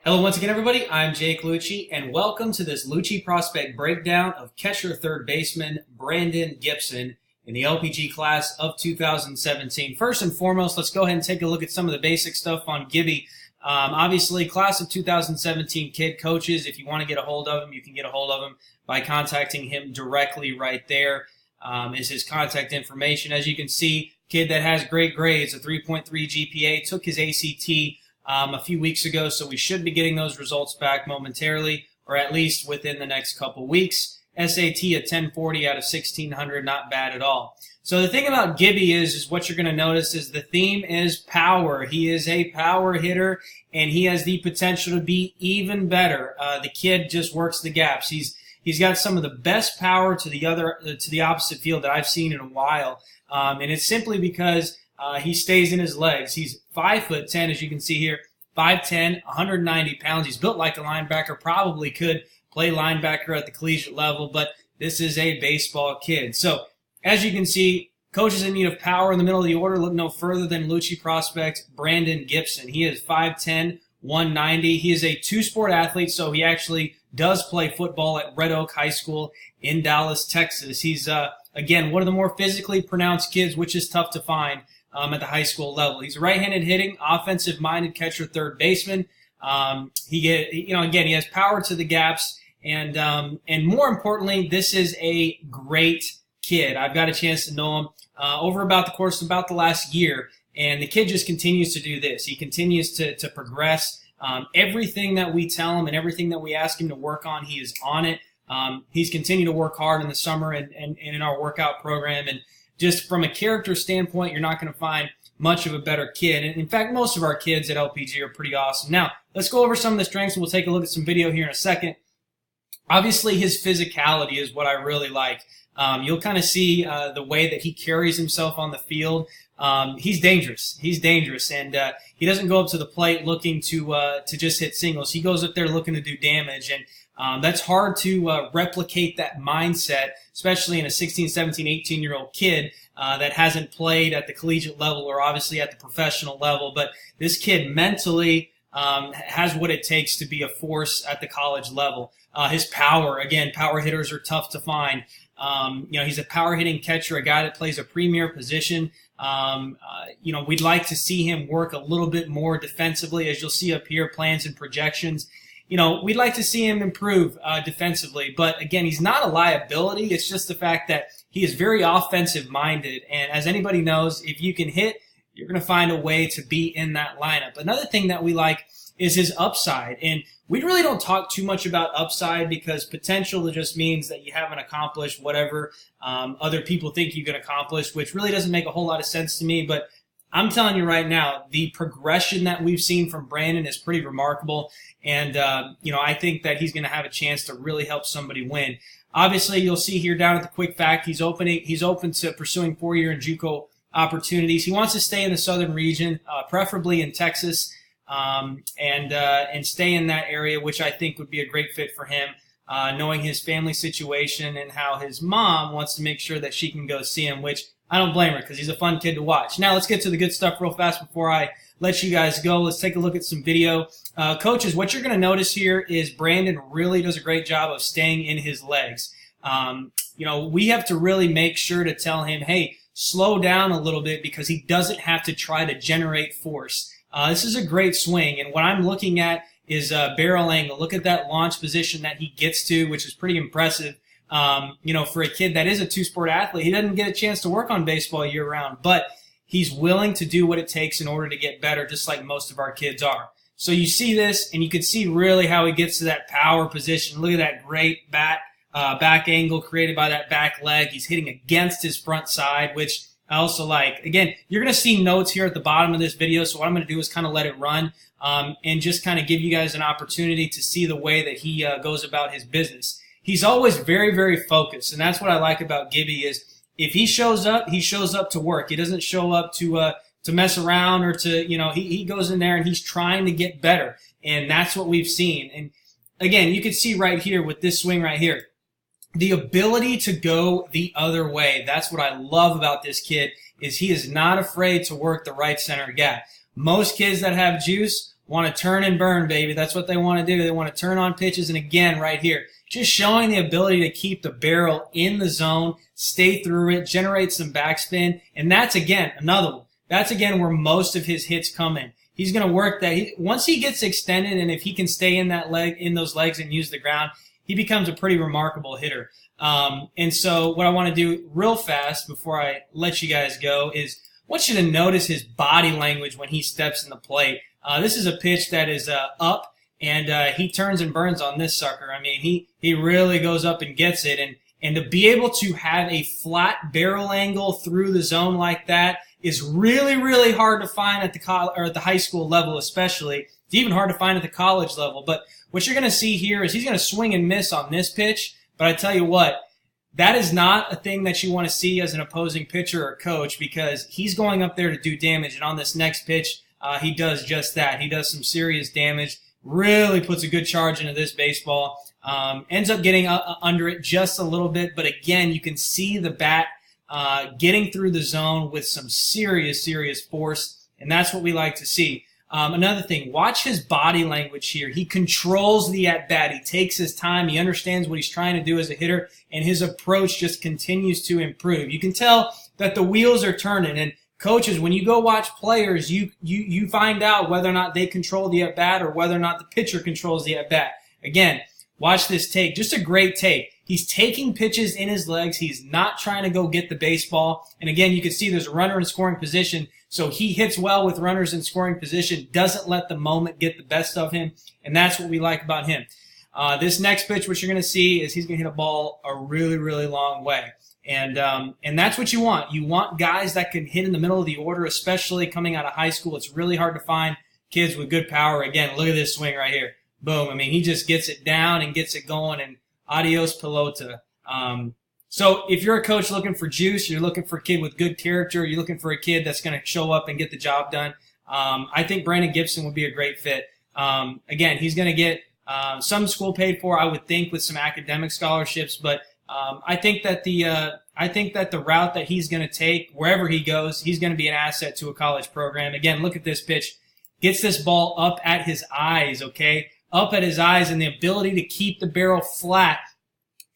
Hello once again, everybody. I'm Jake Luce, and welcome to this Luce prospect breakdown of catcher third baseman Brandon Gibson in the LPG class of 2017. First and foremost, let's go ahead and take a look at some of the basic stuff on Gibby. Obviously, class of 2017 kid. Coaches, if you want to get a hold of him, you can get a hold of him by contacting him directly right there. Is his contact information. As you can see, kid that has great grades, a 3.3 GPA, took his ACT a few weeks ago, so we should be getting those results back momentarily, or at least within the next couple weeks. SAT at 1040 out of 1600, not bad at all. So the thing about Gibby is what you're going to notice is the theme is power. He is a power hitter, and he has the potential to be even better. The kid just works the gaps. He's got some of the best power to the opposite field that I've seen in a while, and it's simply because he stays in his legs. He's 5'10", as you can see here, 5'10", 190 pounds. He's built like a linebacker, probably could play linebacker at the collegiate level, but this is a baseball kid. So, as you can see, coaches in need of power in the middle of the order look no further than Luce prospect Brandon Gibson. He is 5'10", 190. He is a two-sport athlete, so he actually does play football at Red Oak High School in Dallas, Texas. He's, again, one of the more physically pronounced kids, which is tough to find at the high school level. He's a right-handed hitting, offensive-minded catcher, third baseman. He has power to the gaps, and more importantly, this is a great kid. I've got a chance to know him over about the course of about the last year, and the kid just continues to do this. He continues to progress. Everything that we tell him and everything that we ask him to work on, he is on it. He's continued to work hard in the summer and in our workout program, and just from a character standpoint, you're not going to find much of a better kid. And in fact, most of our kids at LPG are pretty awesome. Now, let's go over some of the strengths, and we'll take a look at some video here in a second. Obviously, his physicality is what I really like. You'll kind of see the way that he carries himself on the field. He's dangerous. He's dangerous, and he doesn't go up to the plate looking to just hit singles. He goes up there looking to do damage, and that's hard to replicate that mindset, especially in a 16, 17, 18-year-old kid that hasn't played at the collegiate level or obviously at the professional level. But this kid mentally has what it takes to be a force at the college level. His power, again, power hitters are tough to find. He's a power hitting catcher, a guy that plays a premier position. We'd like to see him work a little bit more defensively, as you'll see up here, plans and projections. We'd like to see him improve defensively, but again, he's not a liability. It's just the fact that he is very offensive-minded, and as anybody knows, if you can hit, you're going to find a way to be in that lineup. Another thing that we like is his upside, and we really don't talk too much about upside because potential just means that you haven't accomplished whatever other people think you can accomplish, which really doesn't make a whole lot of sense to me, but I'm telling you right now, the progression that we've seen from Brandon is pretty remarkable, and I think that he's going to have a chance to really help somebody win. Obviously, you'll see here down at the quick fact, he's open to pursuing 4-year and JUCO opportunities. He wants to stay in the southern region, preferably in Texas, and stay in that area, which I think would be a great fit for him, knowing his family situation and how his mom wants to make sure that she can go see him, which I don't blame her because he's a fun kid to watch. Now, let's get to the good stuff real fast before I let you guys go. Let's take a look at some video. Coaches, what you're going to notice here is Brandon really does a great job of staying in his legs. We have to really make sure to tell him, hey, slow down a little bit because he doesn't have to try to generate force. This is a great swing, and what I'm looking at is barrel angle. Look at that launch position that he gets to, which is pretty impressive. For a kid that is a two-sport athlete, he doesn't get a chance to work on baseball year-round, but he's willing to do what it takes in order to get better, just like most of our kids are. So you see this, and you can see really how he gets to that power position. Look at that great back angle created by that back leg. He's hitting against his front side, which I also like. Again, you're going to see notes here at the bottom of this video, so what I'm going to do is kind of let it run and just kind of give you guys an opportunity to see the way that he goes about his business. He's always very, very focused, and that's what I like about Gibby is if he shows up to work. He doesn't show up to mess around or to, he goes in there and he's trying to get better, and that's what we've seen. And again, you can see right here with this swing right here, the ability to go the other way. That's what I love about this kid is he is not afraid to work the right center gap. Most kids that have juice Want to turn and burn, baby. That's what they want to do. They want to turn on pitches. And again, right here, just showing the ability to keep the barrel in the zone, stay through it, generate some backspin. And that's, again, another one. That's, again, where most of his hits come in. He's going to work that. Once he gets extended, and if he can stay in those legs and use the ground, he becomes a pretty remarkable hitter. And so what I want to do real fast before I let you guys go is I want you to notice his body language when he steps in the plate. This is a pitch that is up, and he turns and burns on this sucker. I mean, he really goes up and gets it. And to be able to have a flat barrel angle through the zone like that is really, really hard to find at the high school level especially. It's even hard to find at the college level. But what you're going to see here is he's going to swing and miss on this pitch. But I tell you what, that is not a thing that you want to see as an opposing pitcher or coach, because he's going up there to do damage. And on this next pitch, he does just that. He does some serious damage, really puts a good charge into this baseball, ends up getting under it just a little bit. But again, you can see the bat getting through the zone with some serious, serious force. And that's what we like to see. Another thing, watch his body language here. He controls the at-bat. He takes his time. He understands what he's trying to do as a hitter, and his approach just continues to improve. You can tell that the wheels are turning. And coaches, when you go watch players, you find out whether or not they control the at-bat or whether or not the pitcher controls the at-bat. Again, watch this take. Just a great take. He's taking pitches in his legs. He's not trying to go get the baseball. And again, you can see there's a runner in scoring position. So he hits well with runners in scoring position, doesn't let the moment get the best of him, and that's what we like about him. This next pitch, what you're going to see is he's going to hit a ball a really, really long way. And that's what you want. You want guys that can hit in the middle of the order, especially coming out of high school. It's really hard to find kids with good power. Again, look at this swing right here. Boom. I mean, he just gets it down and gets it going, and adios pelota. So if you're a coach looking for juice, you're looking for a kid with good character, you're looking for a kid that's going to show up and get the job done, I think Brandon Gibson would be a great fit. Again, he's going to get some school paid for, I would think, with some academic scholarships, but I think that the route that he's going to take, wherever he goes, he's going to be an asset to a college program. Again, look at this pitch. Gets this ball up at his eyes, okay? Up at his eyes, and the ability to keep the barrel flat,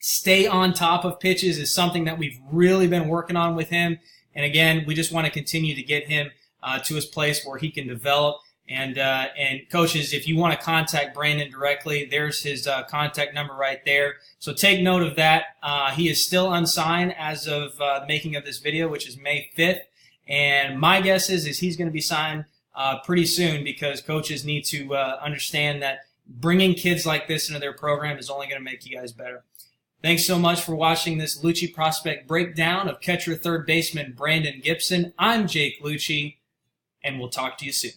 stay on top of pitches is something that we've really been working on with him. And again, we just want to continue to get him to his place where he can develop. And coaches, if you want to contact Brandon directly, there's his contact number right there. So take note of that. He is still unsigned as of the making of this video, which is May 5th. And my guess is he's going to be signed pretty soon, because coaches need to understand that bringing kids like this into their program is only going to make you guys better. Thanks so much for watching this Luce prospect breakdown of catcher third baseman Brandon Gibson. I'm Jake Luce, and we'll talk to you soon.